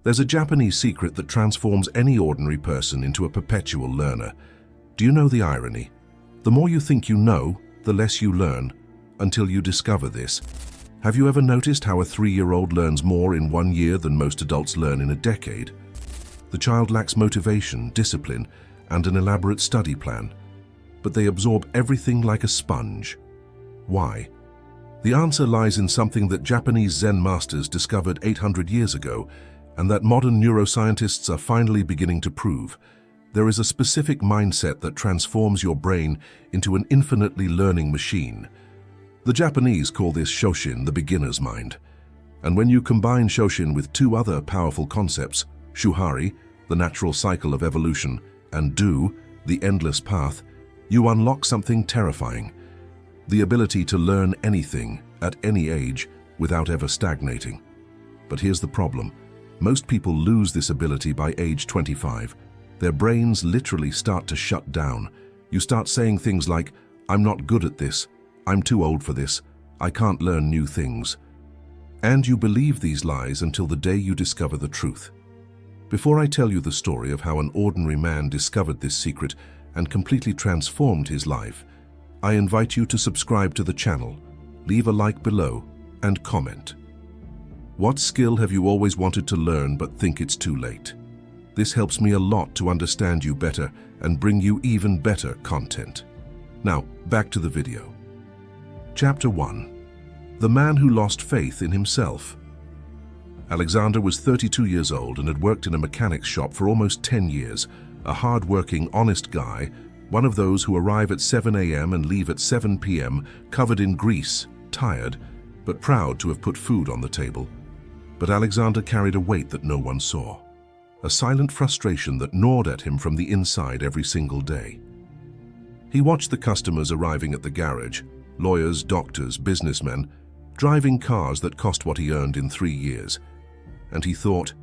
There's a Japanese secret that transforms any ordinary person into a perpetual learner. Do you know the irony? The more you think you know, the less you learn, until you discover this. Have you ever noticed how a 3-year-old learns more in 1 year than most adults learn in a decade? The child lacks motivation, discipline, and an elaborate study plan, but they absorb everything like a sponge. Why? The answer lies in something that Japanese Zen masters discovered 800 years ago, and that modern neuroscientists are finally beginning to prove. There is a specific mindset that transforms your brain into an infinitely learning machine. The Japanese call this Shoshin, the beginner's mind. And when you combine Shoshin with 2 other powerful concepts, Shuhari, the natural cycle of evolution, and Do, the endless path, you unlock something terrifying. The ability to learn anything, at any age, without ever stagnating. But here's the problem. Most people lose this ability by age 25. Their brains literally start to shut down. You start saying things like, "I'm not good at this. I'm too old for this. I can't learn new things." And you believe these lies until the day you discover the truth. Before I tell you the story of how an ordinary man discovered this secret and completely transformed his life, I invite you to subscribe to the channel, leave a like below, and comment. What skill have you always wanted to learn but think it's too late? This helps me a lot to understand you better and bring you even better content. Now, back to the video. Chapter 1. The Man Who Lost Faith in Himself. Alexander was 32 years old and had worked in a mechanic's shop for almost 10 years, a hard-working, honest guy, one of those who arrive at 7 a.m. and leave at 7 p.m., covered in grease, tired, but proud to have put food on the table. But Alexander carried a weight that no one saw, a silent frustration that gnawed at him from the inside every single day. He watched the customers arriving at the garage, lawyers, doctors, businessmen, driving cars that cost what he earned in 3 years. And he thought,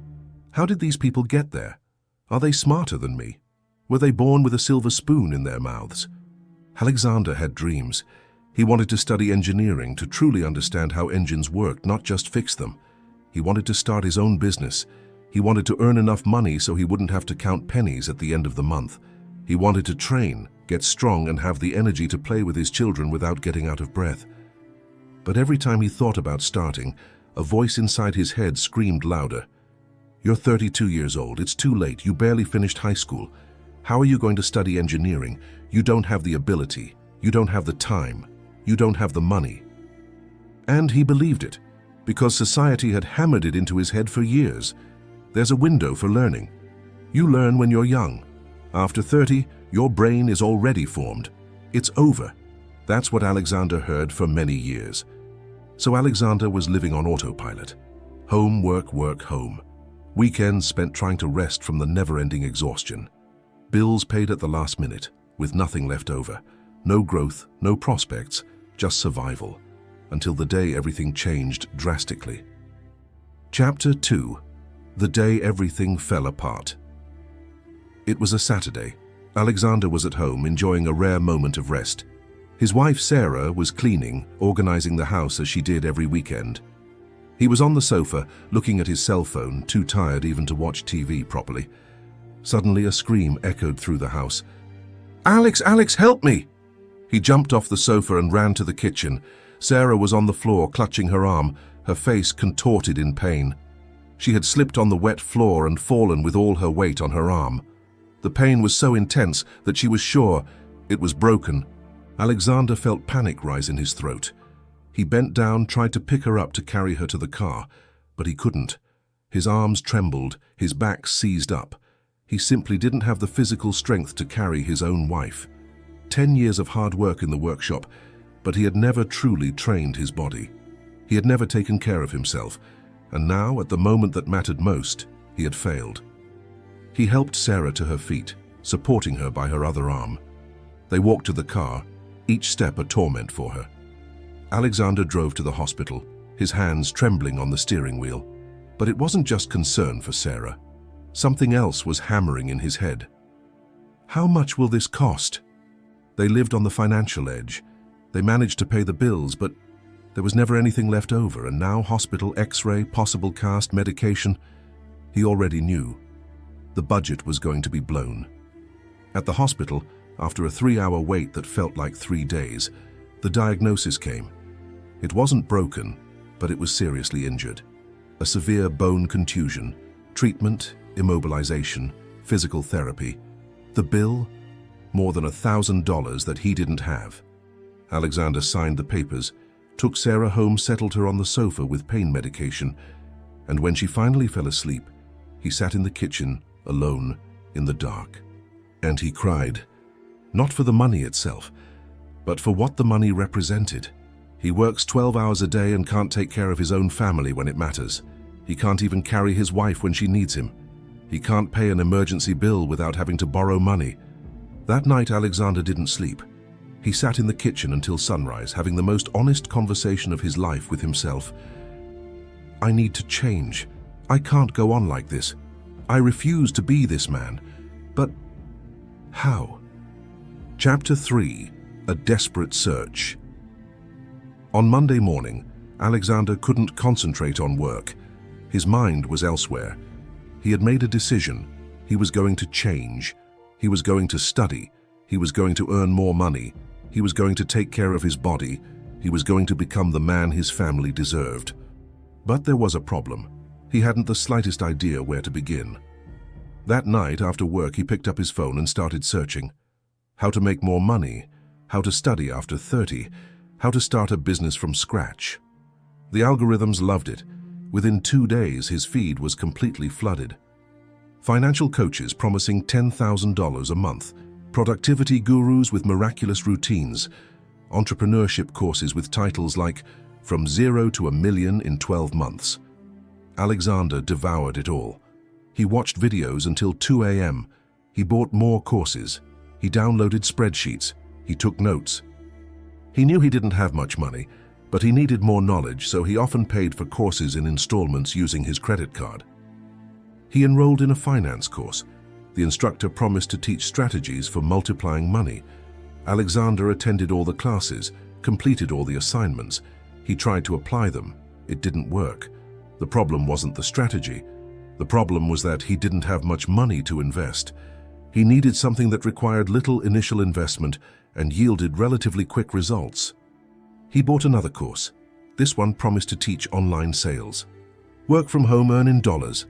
how did these people get there? Are they smarter than me? Were they born with a silver spoon in their mouths? Alexander had dreams. He wanted to study engineering to truly understand how engines worked, not just fix them. He wanted to start his own business. He wanted to earn enough money so he wouldn't have to count pennies at the end of the month. He wanted to train, get strong, and have the energy to play with his children without getting out of breath. But every time he thought about starting, a voice inside his head screamed louder. "You're 32 years old. It's too late. You barely finished high school. How are you going to study engineering? You don't have the ability. You don't have the time. You don't have the money." And he believed it, because society had hammered it into his head for years. There's a window for learning. You learn when you're young. After 30, your brain is already formed. It's over. That's what Alexander heard for many years. So Alexander was living on autopilot. Home, work, work, home. Weekends spent trying to rest from the never-ending exhaustion. Bills paid at the last minute, with nothing left over. No growth, no prospects, just survival. Until the day everything changed drastically. Chapter 2. The Day Everything Fell Apart. It was a Saturday. Alexander was at home enjoying a rare moment of rest. His wife Sarah was cleaning, organizing the house as she did every weekend. He was on the sofa, looking at his cell phone, too tired even to watch TV properly. Suddenly a scream echoed through the house. "Alex, Alex, help me!" He jumped off the sofa and ran to the kitchen. Sarah was on the floor, clutching her arm, her face contorted in pain. She had slipped on the wet floor and fallen with all her weight on her arm. The pain was so intense that she was sure it was broken. Alexander felt panic rise in his throat. He bent down, tried to pick her up to carry her to the car, but he couldn't. His arms trembled, his back seized up. He simply didn't have the physical strength to carry his own wife. 10 years of hard work in the workshop, but he had never truly trained his body. He had never taken care of himself, and now, at the moment that mattered most, he had failed. He helped Sarah to her feet, supporting her by her other arm. They walked to the car, each step a torment for her. Alexander drove to the hospital, his hands trembling on the steering wheel. But it wasn't just concern for Sarah. Something else was hammering in his head. How much will this cost? They lived on the financial edge. They managed to pay the bills, but there was never anything left over, and now hospital, X-ray, possible cast, medication. He already knew. The budget was going to be blown. At the hospital, after a 3-hour wait that felt like 3 days, the diagnosis came. It wasn't broken, but it was seriously injured. A severe bone contusion, treatment, immobilization, physical therapy. The bill? More than $1,000 that he didn't have. Alexander signed the papers, took Sarah home, settled her on the sofa with pain medication, and when she finally fell asleep, he sat in the kitchen, alone, in the dark. And he cried, not for the money itself, but for what the money represented. He works 12 hours a day and can't take care of his own family when it matters. He can't even carry his wife when she needs him. He can't pay an emergency bill without having to borrow money. That night, Alexander didn't sleep. He sat in the kitchen until sunrise, having the most honest conversation of his life with himself. I need to change. I can't go on like this. I refuse to be this man. But how? Chapter 3: A Desperate Search. On Monday morning, Alexander couldn't concentrate on work. His mind was elsewhere. He had made a decision. He was going to change. He was going to study. He was going to earn more money. He was going to take care of his body. He was going to become the man his family deserved. But there was a problem. He hadn't the slightest idea where to begin. That night, after work, he picked up his phone and started searching. How to make more money, how to study after 30, how to start a business from scratch. The algorithms loved it. Within 2 days, his feed was completely flooded. Financial coaches promising $10,000 a month, productivity gurus with miraculous routines, entrepreneurship courses with titles like From Zero to a Million in 12 Months. Alexander devoured it all. He watched videos until 2 a.m. He bought more courses. He downloaded spreadsheets. He took notes. He knew he didn't have much money, but he needed more knowledge, so he often paid for courses in installments using his credit card. He enrolled in a finance course. The instructor promised to teach strategies for multiplying money. Alexander attended all the classes, completed all the assignments. He tried to apply them. It didn't work. The problem wasn't the strategy. The problem was that he didn't have much money to invest. He needed something that required little initial investment and yielded relatively quick results. He bought another course. This one promised to teach online sales. Work from home, earn in dollars.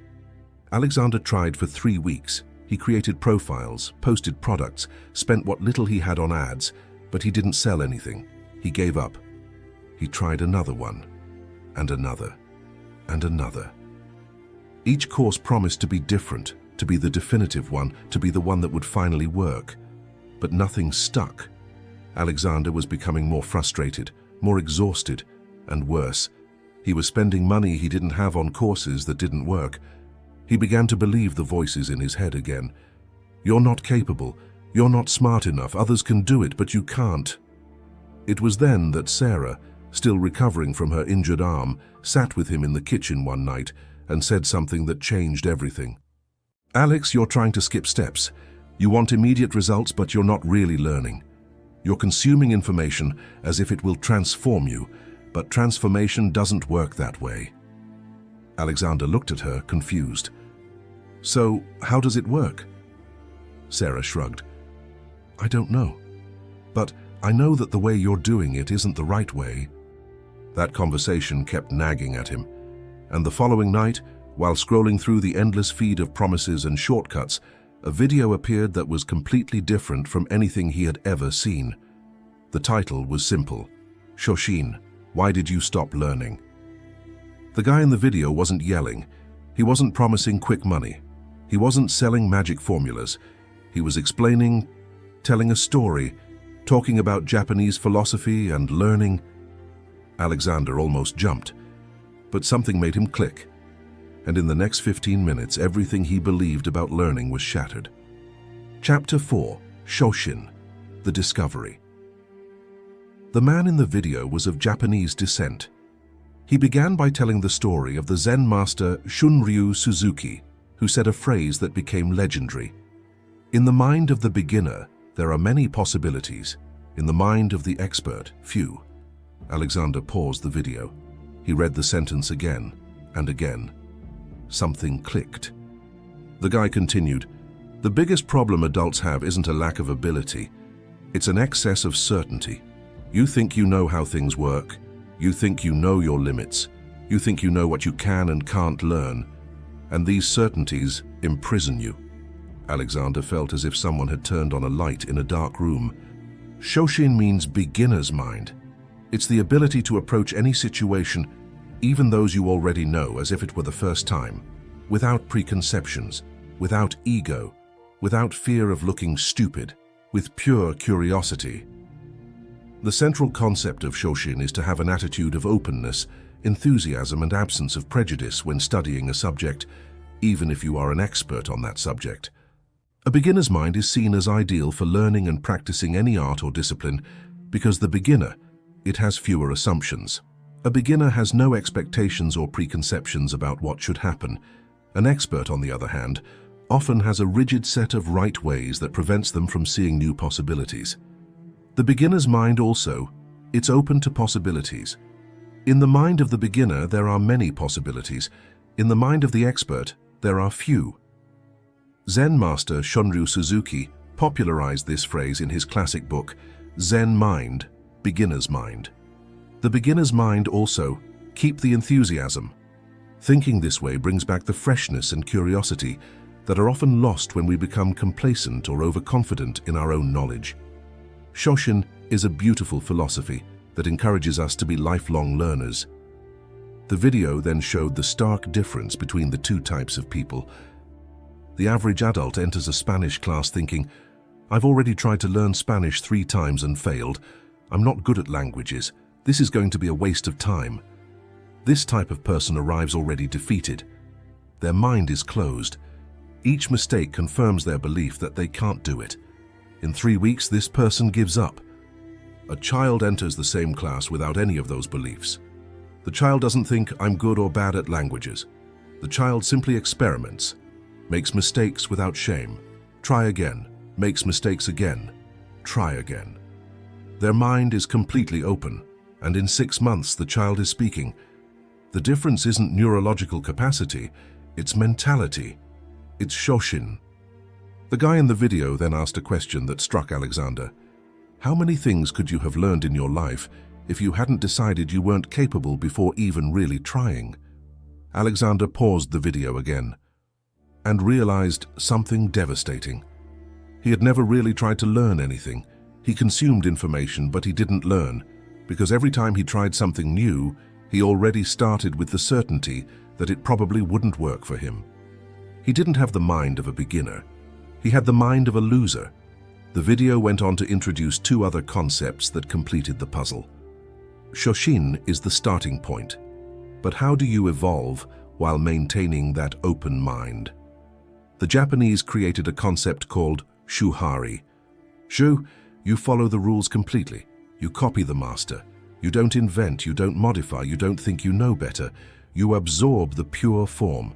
Alexander tried for 3 weeks. He created profiles, posted products, spent what little he had on ads, but he didn't sell anything. He gave up. He tried another one, and another, and another. Each course promised to be different, to be the definitive one, to be the one that would finally work. But nothing stuck. Alexander was becoming more frustrated, more exhausted, and worse. He was spending money he didn't have on courses that didn't work. He began to believe the voices in his head again. You're not capable. You're not smart enough. Others can do it, but you can't. It was then that Sarah, still recovering from her injured arm, sat with him in the kitchen one night and said something that changed everything. Alex, you're trying to skip steps. You want immediate results, but you're not really learning. You're consuming information as if it will transform you, but transformation doesn't work that way. Alexander looked at her, confused. So, how does it work? Sarah shrugged. I don't know. But I know that the way you're doing it isn't the right way. That conversation kept nagging at him. And the following night, while scrolling through the endless feed of promises and shortcuts, a video appeared that was completely different from anything he had ever seen. The title was simple. Shoshin, why did you stop learning? The guy in the video wasn't yelling. He wasn't promising quick money. He wasn't selling magic formulas. He was explaining, telling a story, talking about Japanese philosophy and learning. Alexander almost jumped, but something made him click. And in the next 15 minutes, everything he believed about learning was shattered. Chapter 4: Shoshin, the Discovery. The man in the video was of Japanese descent. He began by telling the story of the Zen master Shunryu Suzuki, who said a phrase that became legendary. In the mind of the beginner, there are many possibilities. In the mind of the expert, few. Alexander paused the video. He read the sentence again and again. something clicked. The guy continued, "The biggest problem adults have isn't a lack of ability. It's an excess of certainty. You think you know how things work. You think you know your limits. You think you know what you can and can't learn. And these certainties imprison you." Alexander felt as if someone had turned on a light in a dark room. Shoshin means beginner's mind. It's the ability to approach any situation, even those you already know, as if it were the first time, without preconceptions, without ego, without fear of looking stupid, with pure curiosity. The central concept of Shoshin is to have an attitude of openness, enthusiasm, and absence of prejudice when studying a subject, even if you are an expert on that subject. A beginner's mind is seen as ideal for learning and practicing any art or discipline because the beginner, it has fewer assumptions. A beginner has no expectations or preconceptions about what should happen. An expert, on the other hand, often has a rigid set of right ways that prevents them from seeing new possibilities. The beginner's mind also, it's open to possibilities. In the mind of the beginner, there are many possibilities. In the mind of the expert, there are few. Zen master Shunryu Suzuki popularized this phrase in his classic book, Zen Mind, Beginner's Mind. The beginner's mind also, keep the enthusiasm. Thinking this way brings back the freshness and curiosity that are often lost when we become complacent or overconfident in our own knowledge. Shoshin is a beautiful philosophy that encourages us to be lifelong learners. The video then showed the stark difference between the two types of people. The average adult enters a Spanish class thinking, "I've already tried to learn Spanish 3 times and failed. I'm not good at languages. This is going to be a waste of time." This type of person arrives already defeated. Their mind is closed. Each mistake confirms their belief that they can't do it. In 3 weeks, this person gives up. A child enters the same class without any of those beliefs. The child doesn't think, "I'm good or bad at languages." The child simply experiments, makes mistakes without shame, try again, makes mistakes again, try again. Their mind is completely open, and in 6 months the child is speaking. The difference isn't neurological capacity, it's mentality. It's Shoshin. The guy in the video then asked a question that struck Alexander. How many things could you have learned in your life if you hadn't decided you weren't capable before even really trying? Alexander paused the video again and realized something devastating. He had never really tried to learn anything. He consumed information, but he didn't learn, because every time he tried something new, he already started with the certainty that it probably wouldn't work for him. He didn't have the mind of a beginner. He had the mind of a loser. The video went on to introduce 2 other concepts that completed the puzzle. Shoshin is the starting point. But how do you evolve while maintaining that open mind? The Japanese created a concept called Shuhari. Shu, you follow the rules completely. You copy the master. You don't invent, you don't modify, you don't think you know better. You absorb the pure form.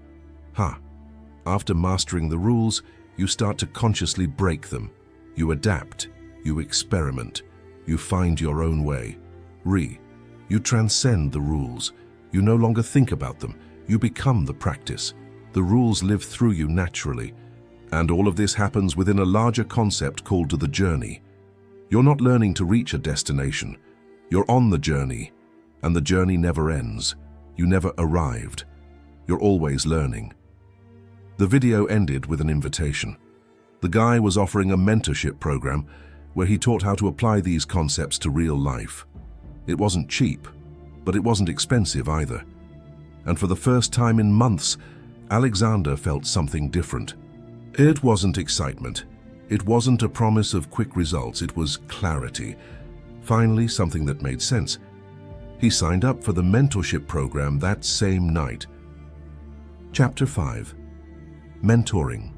After mastering the rules, you start to consciously break them. You adapt, you experiment, you find your own way. You transcend the rules. You no longer think about them. You become the practice. The rules live through you naturally. And all of this happens within a larger concept called the journey. You're not learning to reach a destination. You're on the journey, and the journey never ends. You never arrived. You're always learning. The video ended with an invitation. The guy was offering a mentorship program where he taught how to apply these concepts to real life. It wasn't cheap, but it wasn't expensive either. And for the first time in months, Alexander felt something different. It wasn't excitement. It wasn't a promise of quick results. It was clarity. Finally, something that made sense. He signed up for the mentorship program that same night. Chapter 5. Mentoring.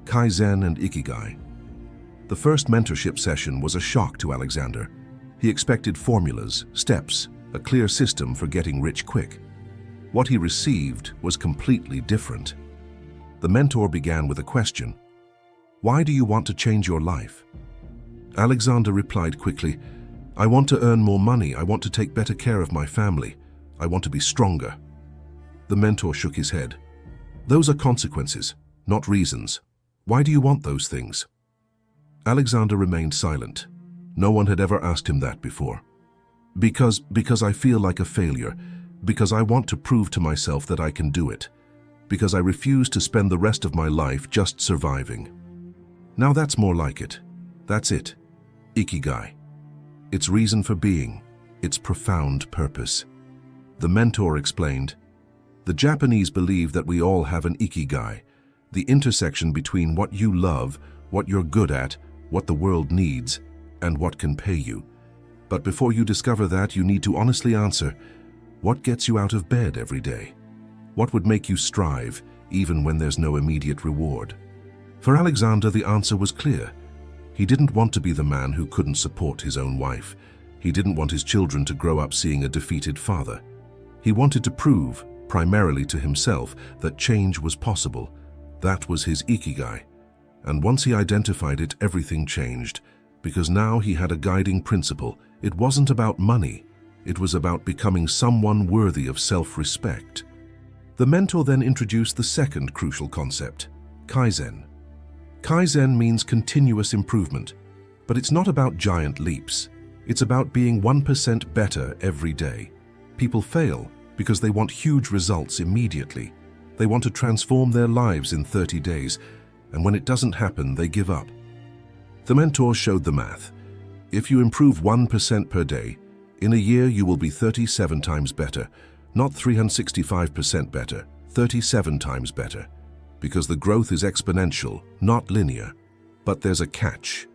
Kaizen and Ikigai. The first mentorship session was a shock to Alexander. He expected formulas, steps, a clear system for getting rich quick. What he received was completely different. The mentor began with a question. Why do you want to change your life? Alexander replied quickly, I want to earn more money. I want to take better care of my family. I want to be stronger. The mentor shook his head. Those are consequences, not reasons. Why do you want those things? Alexander remained silent. No one had ever asked him that before. Because I feel like a failure. Because I want to prove to myself that I can do it. Because I refuse to spend the rest of my life just surviving. Now that's more like it. That's it. Ikigai. Its reason for being. Its profound purpose. The mentor explained, the Japanese believe that we all have an Ikigai, the intersection between what you love, what you're good at, what the world needs, and what can pay you. But before you discover that, you need to honestly answer, what gets you out of bed every day? What would make you strive, even when there's no immediate reward? For Alexander, the answer was clear. He didn't want to be the man who couldn't support his own wife. He didn't want his children to grow up seeing a defeated father. He wanted to prove, primarily to himself, that change was possible. That was his Ikigai. And once he identified it, everything changed. Because now he had a guiding principle. It wasn't about money. It was about becoming someone worthy of self-respect. The mentor then introduced the second crucial concept, Kaizen. Kaizen means continuous improvement, but it's not about giant leaps. It's about being 1% better every day. People fail because they want huge results immediately. They want to transform their lives in 30 days, and when it doesn't happen, they give up. The mentor showed the math. If you improve 1% per day, in a year you will be 37 times better, not 365% better, 37 times better. Because the growth is exponential, not linear. But there's a catch.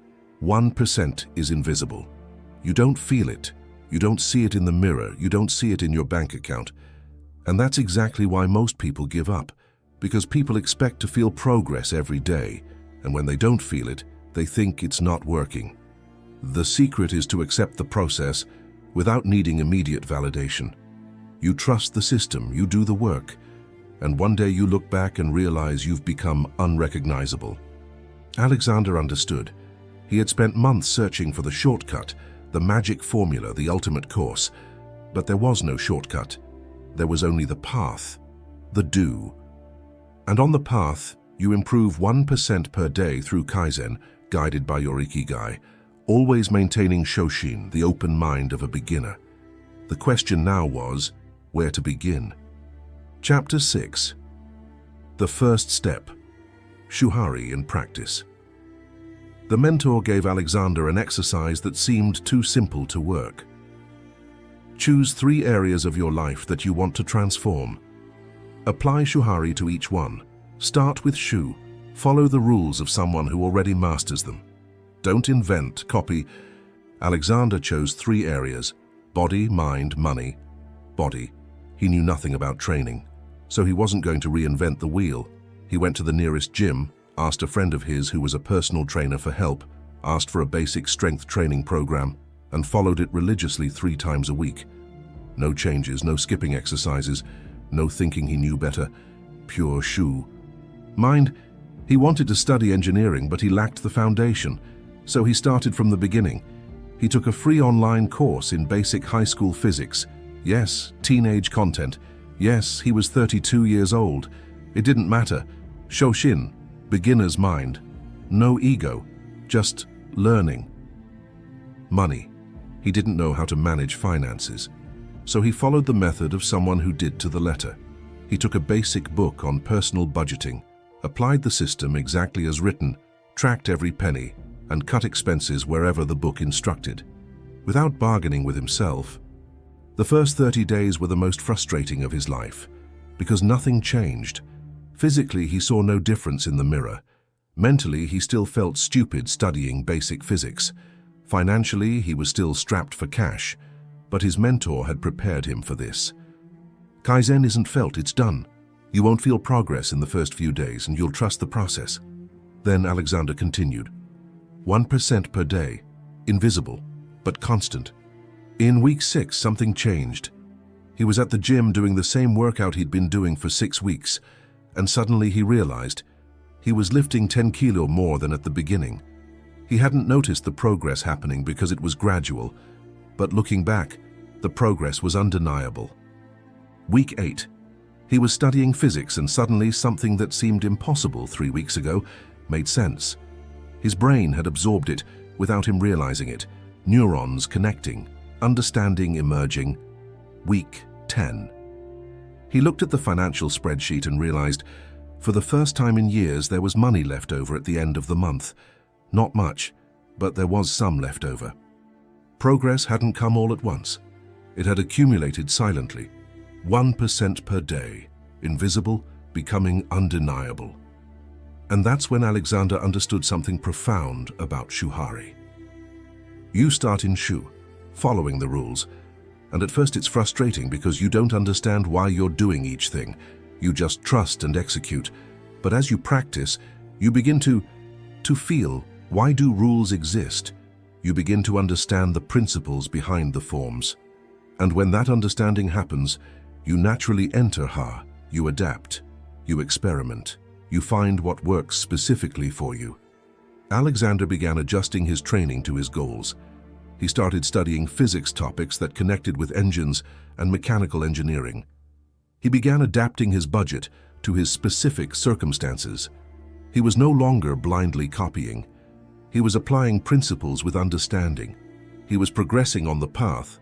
1% is invisible. You don't feel it. You don't see it in the mirror. You don't see it in your bank account. And that's exactly why most people give up. Because people expect to feel progress every day. And when they don't feel it, they think it's not working. The secret is to accept the process without needing immediate validation. You trust the system. You do the work. And one day you look back and realize you've become unrecognizable. Alexander understood. He had spent months searching for the shortcut, the magic formula, the ultimate course. But there was no shortcut. There was only the path, the do. And on the path, you improve 1% per day through Kaizen, guided by your Ikigai, always maintaining Shoshin, the open mind of a beginner. The question now was, where to begin? Chapter 6. The first step. Shuhari in practice. The mentor gave Alexander an exercise that seemed too simple to work. Choose 3 areas of your life that you want to transform. Apply Shuhari to each one. Start with Shu. Follow the rules of someone who already masters them. Don't invent, copy. Alexander chose 3 areas: body, mind, money. Body. He knew nothing about training. So he wasn't going to reinvent the wheel. He went to the nearest gym, asked a friend of his who was a personal trainer for help, asked for a basic strength training program, and followed it religiously 3 times a week. No changes, no skipping exercises, no thinking he knew better, pure Shu. Mind, he wanted to study engineering, but he lacked the foundation, so he started from the beginning. He took a free online course in basic high school physics. Yes, teenage content. Yes, he was 32 years old. It didn't matter. Shoshin, beginner's mind. No ego, just learning. Money. He didn't know how to manage finances. So he followed the method of someone who did to the letter. He took a basic book on personal budgeting, applied the system exactly as written, tracked every penny, and cut expenses wherever the book instructed. Without bargaining with himself, the first 30 days were the most frustrating of his life, because nothing changed. Physically, he saw no difference in the mirror. Mentally, he still felt stupid studying basic physics. Financially, he was still strapped for cash, but his mentor had prepared him for this. Kaizen isn't felt, it's done. You won't feel progress in the first few days, and you'll trust the process. Then Alexander continued. 1% per day, invisible, but constant. In week 6, something changed. He was at the gym doing the same workout he'd been doing for 6 weeks, and suddenly he realized he was lifting 10 kilo more than at the beginning. He hadn't noticed the progress happening because it was gradual, but looking back, the progress was undeniable. Week 8. He was studying physics and suddenly something that seemed impossible 3 weeks ago made sense. His brain had absorbed it without him realizing it. Neurons connecting, understanding emerging. Week 10. He looked at the financial spreadsheet and realized, for the first time in years, there was money left over at the end of the month. Not much, but there was some left over. Progress hadn't come all at once. It had accumulated silently. 1% per day, invisible, becoming undeniable. And that's when Alexander understood something profound about Shuhari. You start in Shu, following the rules, and at first it's frustrating because you don't understand why you're doing each thing. You just trust and execute. But as you practice, you begin to feel, why do rules exist? You begin to understand the principles behind the forms. And when that understanding happens, you naturally enter Ha. You adapt, you experiment, you find what works specifically for you. Alexander began adjusting his training to his goals. He started studying physics topics that connected with engines and mechanical engineering. He began adapting his budget to his specific circumstances. He was no longer blindly copying. He was applying principles with understanding. He was progressing on the path.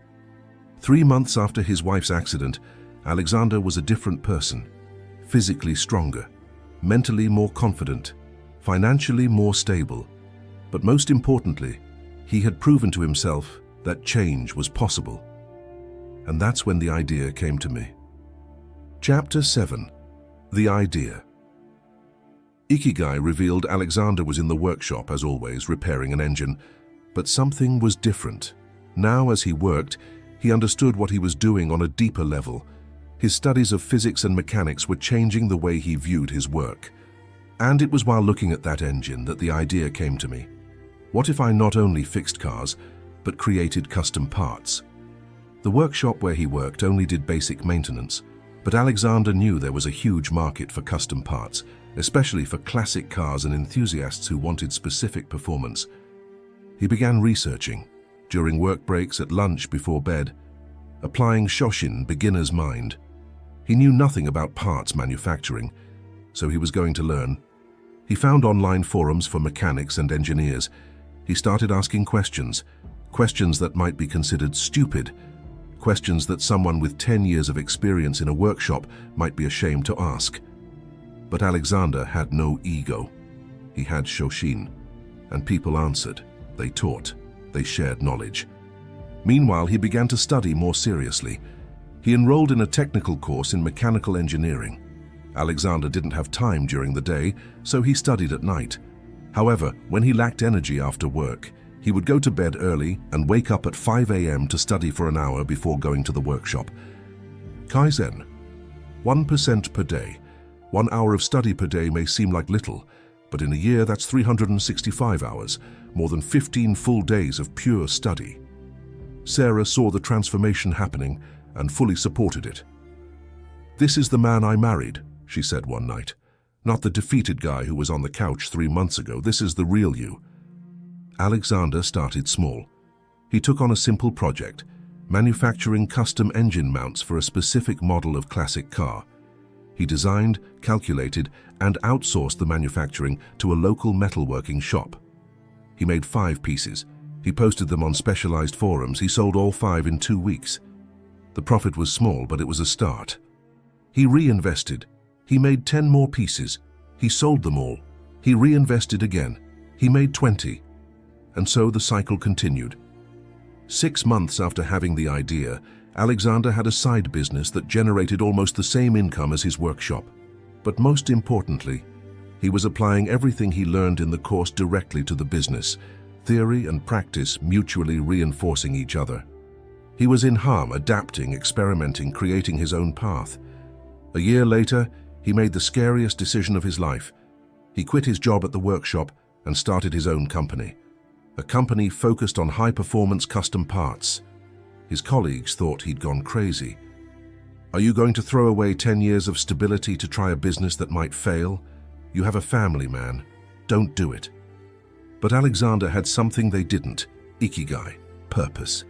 3 months after his wife's accident, Alexander was a different person, physically stronger, mentally more confident, financially more stable. But most importantly, he had proven to himself that change was possible. And that's when the idea came to me. Chapter 7. The Idea. Ikigai revealed Alexander was in the workshop, as always, repairing an engine, but something was different. Now, as he worked, he understood what he was doing on a deeper level. His studies of physics and mechanics were changing the way he viewed his work. And it was while looking at that engine that the idea came to me. What if I not only fixed cars, but created custom parts? The workshop where he worked only did basic maintenance, but Alexander knew there was a huge market for custom parts, especially for classic cars and enthusiasts who wanted specific performance. He began researching, during work breaks, at lunch, before bed, applying Shoshin, beginner's mind. He knew nothing about parts manufacturing, so he was going to learn. He found online forums for mechanics and engineers. He started asking questions that might be considered stupid, questions that someone with 10 years of experience in a workshop might be ashamed to ask. But Alexander had no ego. He had Shoshin, and people answered, they taught, they shared knowledge. Meanwhile, he began to study more seriously. He enrolled in a technical course in mechanical engineering. Alexander didn't have time during the day, so he studied at night. However, when he lacked energy after work, he would go to bed early and wake up at 5 a.m. to study for an hour before going to the workshop. Kaizen. 1% per day. 1 hour of study per day may seem like little, but in a year that's 365 hours, more than 15 full days of pure study. Sarah saw the transformation happening and fully supported it. "This is the man I married," she said one night. "Not the defeated guy who was on the couch 3 months ago. This is the real you." Alexander started small. He took on a simple project, manufacturing custom engine mounts for a specific model of classic car. He designed, calculated, and outsourced the manufacturing to a local metalworking shop. He made 5 pieces. He posted them on specialized forums. He sold all 5 in 2 weeks. The profit was small, but it was a start. He reinvested. He made 10 more pieces. He sold them all. He reinvested again. He made 20. And so the cycle continued. 6 months after having the idea, Alexander had a side business that generated almost the same income as his workshop. But most importantly, he was applying everything he learned in the course directly to the business, theory and practice mutually reinforcing each other. He was in harm, adapting, experimenting, creating his own path. A year later, he made the scariest decision of his life. He quit his job at the workshop and started his own company. A company focused on high-performance custom parts. His colleagues thought he'd gone crazy. "Are you going to throw away 10 years of stability to try a business that might fail? You have a family, man. Don't do it." But Alexander had something they didn't: Ikigai, purpose.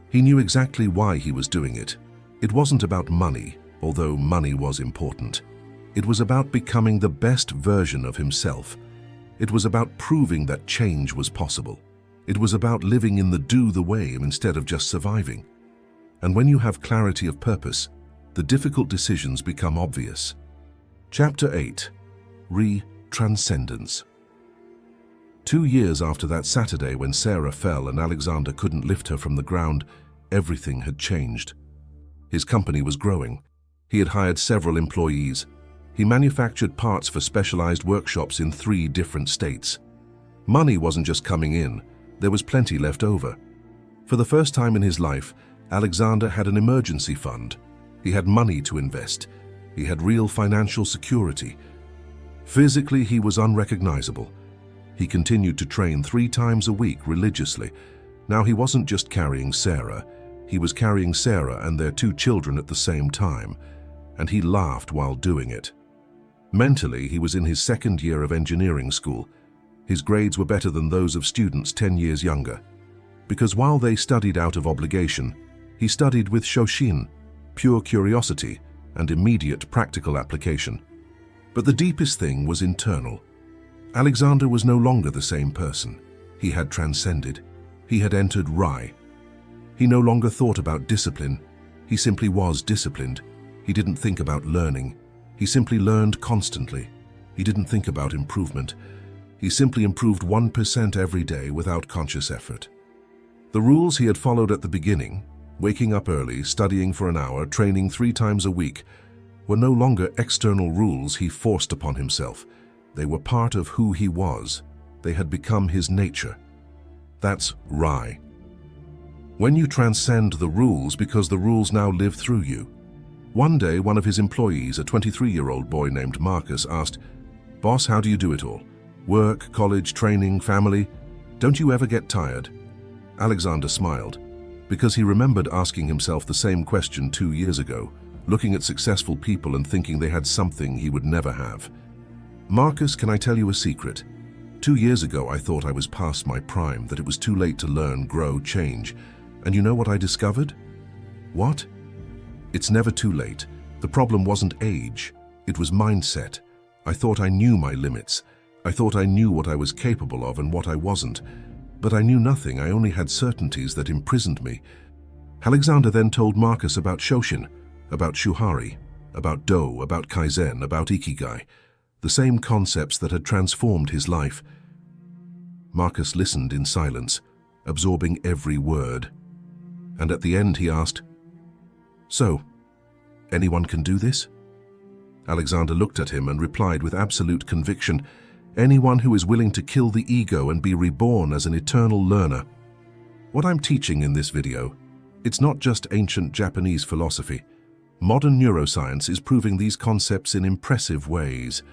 He knew exactly why he was doing it. It wasn't about money. although money was important. It was about becoming the best version of himself. It was about proving that change was possible. It was about living in the do the way instead of just surviving. And when you have clarity of purpose, the difficult decisions become obvious. Chapter 8. Transcendence. 2 years after that Saturday when Sarah fell and Alexander couldn't lift her from the ground, everything had changed. His company was growing. He had hired several employees. He manufactured parts for specialized workshops in 3 different states. Money wasn't just coming in, there was plenty left over. For the first time in his life, Alexander had an emergency fund. He had money to invest. He had real financial security. Physically, he was unrecognizable. He continued to train 3 times a week religiously. Now he wasn't just carrying Sarah, he was carrying Sarah and their 2 children at the same time, and he laughed while doing it. Mentally, he was in his 2nd year of engineering school. His grades were better than those of students 10 years younger. Because while they studied out of obligation, he studied with Shoshin, pure curiosity and immediate practical application. But the deepest thing was internal. Alexander was no longer the same person. He had transcended. He had entered Rai. He no longer thought about discipline. He simply was disciplined. He didn't think about learning. He simply learned constantly. He didn't think about improvement. He simply improved 1% every day without conscious effort. The rules he had followed at the beginning, waking up early, studying for an hour, training 3 times a week, were no longer external rules he forced upon himself. They were part of who he was. They had become his nature. That's Rai. When you transcend the rules because the rules now live through you. One day, one of his employees, a 23-year-old boy named Marcus, asked, "Boss, how do you do it all? Work, college, training, family? Don't you ever get tired?" Alexander smiled, because he remembered asking himself the same question 2 years ago, looking at successful people and thinking they had something he would never have. "Marcus, can I tell you a secret? 2 years ago I thought I was past my prime, that it was too late to learn, grow, change. And you know what I discovered?" "What?" "It's never too late. The problem wasn't age, it was mindset. I thought I knew my limits. I thought I knew what I was capable of and what I wasn't. But I knew nothing, I only had certainties that imprisoned me." Alexander then told Marcus about Shoshin, about Shuhari, about Do, about Kaizen, about Ikigai, the same concepts that had transformed his life. Marcus listened in silence, absorbing every word. And at the end he asked, "So, anyone can do this?" Alexander looked at him and replied with absolute conviction, "Anyone who is willing to kill the ego and be reborn as an eternal learner." What I'm teaching in this video, it's not just ancient Japanese philosophy. Modern neuroscience is proving these concepts in impressive ways.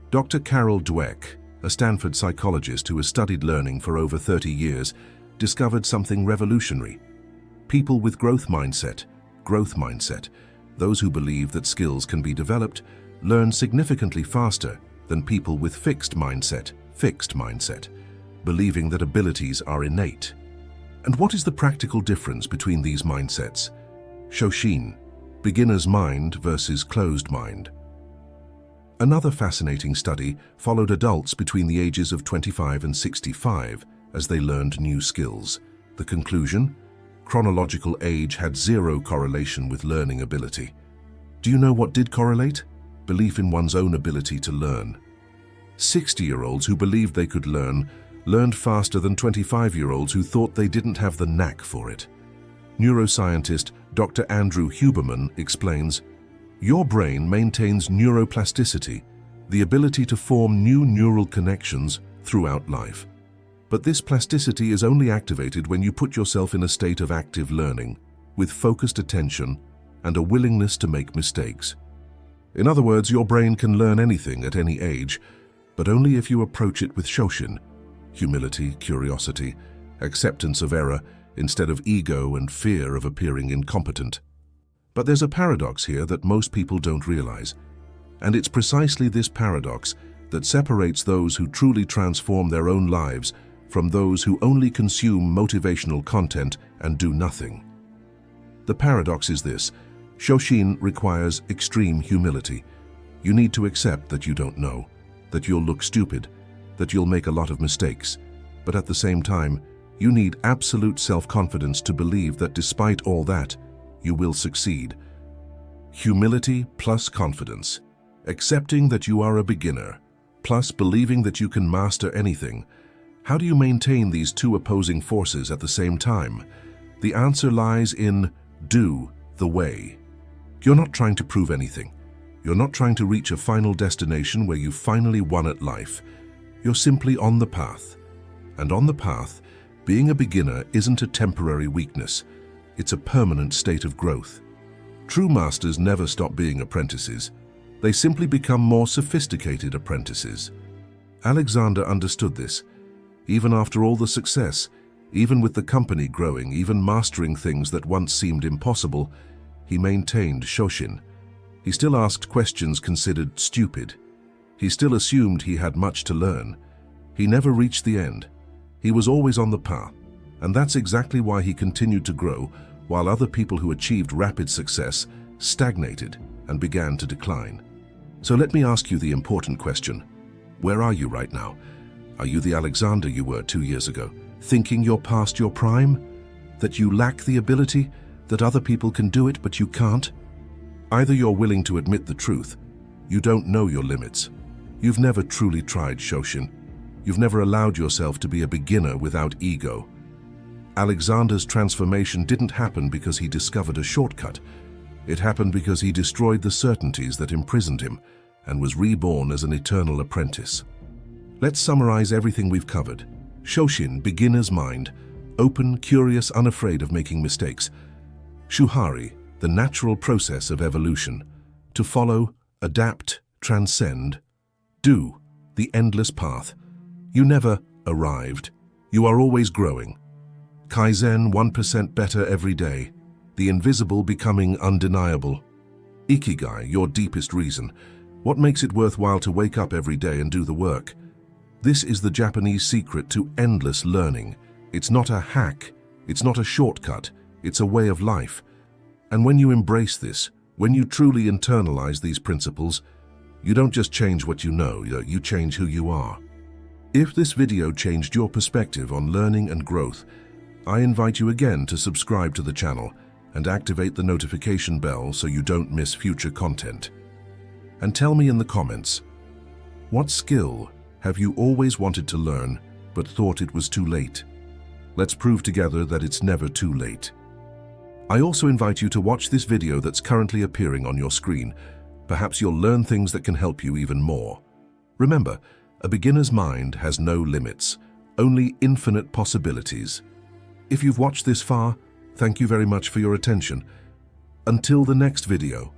Dr. Carol Dweck, a Stanford psychologist who has studied learning for over 30 years, discovered something revolutionary. People with growth mindset, those who believe that skills can be developed, learn significantly faster than people with fixed mindset, believing that abilities are innate. And what is the practical difference between these mindsets? Shoshin, beginner's mind versus closed mind. Another fascinating study followed adults between the ages of 25 and 65 as they learned new skills. The conclusion? Chronological age had 0 correlation with learning ability. Do you know what did correlate? Belief in one's own ability to learn. 60-year-olds who believed they could learn learned faster than 25-year-olds who thought they didn't have the knack for it. Neuroscientist Dr. Andrew Huberman explains, "Your brain maintains neuroplasticity, the ability to form new neural connections throughout life. But this plasticity is only activated when you put yourself in a state of active learning, with focused attention and a willingness to make mistakes. In other words, your brain can learn anything at any age, but only if you approach it with Shoshin, humility, curiosity, acceptance of error, instead of ego and fear of appearing incompetent. But there's a paradox here that most people don't realize. And it's precisely this paradox that separates those who truly transform their own lives from those who only consume motivational content and do nothing. The paradox is this: Shoshin requires extreme humility. You need to accept that you don't know, that you'll look stupid, that you'll make a lot of mistakes. But at the same time, you need absolute self-confidence to believe that despite all that, you will succeed. Humility plus confidence. Accepting that you are a beginner, plus believing that you can master anything. How do you maintain these two opposing forces at the same time? The answer lies in do the way. You're not trying to prove anything. You're not trying to reach a final destination where you finally won at life. You're simply on the path. And on the path, being a beginner isn't a temporary weakness. It's a permanent state of growth. True masters never stop being apprentices. They simply become more sophisticated apprentices. Alexander understood this. Even after all the success, even with the company growing, even mastering things that once seemed impossible, he maintained Shoshin. He still asked questions considered stupid. He still assumed he had much to learn. He never reached the end. He was always on the path, and that's exactly why he continued to grow, while other people who achieved rapid success stagnated and began to decline. So let me ask you the important question. Where are you right now? Are you the Alexander you were 2 years ago, thinking you're past your prime? That you lack the ability? That other people can do it, but you can't? Either you're willing to admit the truth. You don't know your limits. You've never truly tried Shoshin. You've never allowed yourself to be a beginner without ego. Alexander's transformation didn't happen because he discovered a shortcut. It happened because he destroyed the certainties that imprisoned him and was reborn as an eternal apprentice. Let's summarize everything we've covered. Shoshin, beginner's mind, open, curious, unafraid of making mistakes. Shuhari, the natural process of evolution. To follow, adapt, transcend. Do, the endless path. You never arrived. You are always growing. Kaizen, 1% better every day. The invisible becoming undeniable. Ikigai, your deepest reason. What makes it worthwhile to wake up every day and do the work? This is the Japanese secret to endless learning. It's not a hack. It's not a shortcut. It's a way of life. And when you embrace this, when you truly internalize these principles, you don't just change what you know, you change who you are. If this video changed your perspective on learning and growth, I invite you again to subscribe to the channel and activate the notification bell so you don't miss future content. And tell me in the comments, what skill have you always wanted to learn but thought it was too late? Let's prove together that it's never too late. I also invite you to watch this video that's currently appearing on your screen. Perhaps you'll learn things that can help you even more. Remember, a beginner's mind has no limits, only infinite possibilities. If you've watched this far, thank you very much for your attention. Until the next video.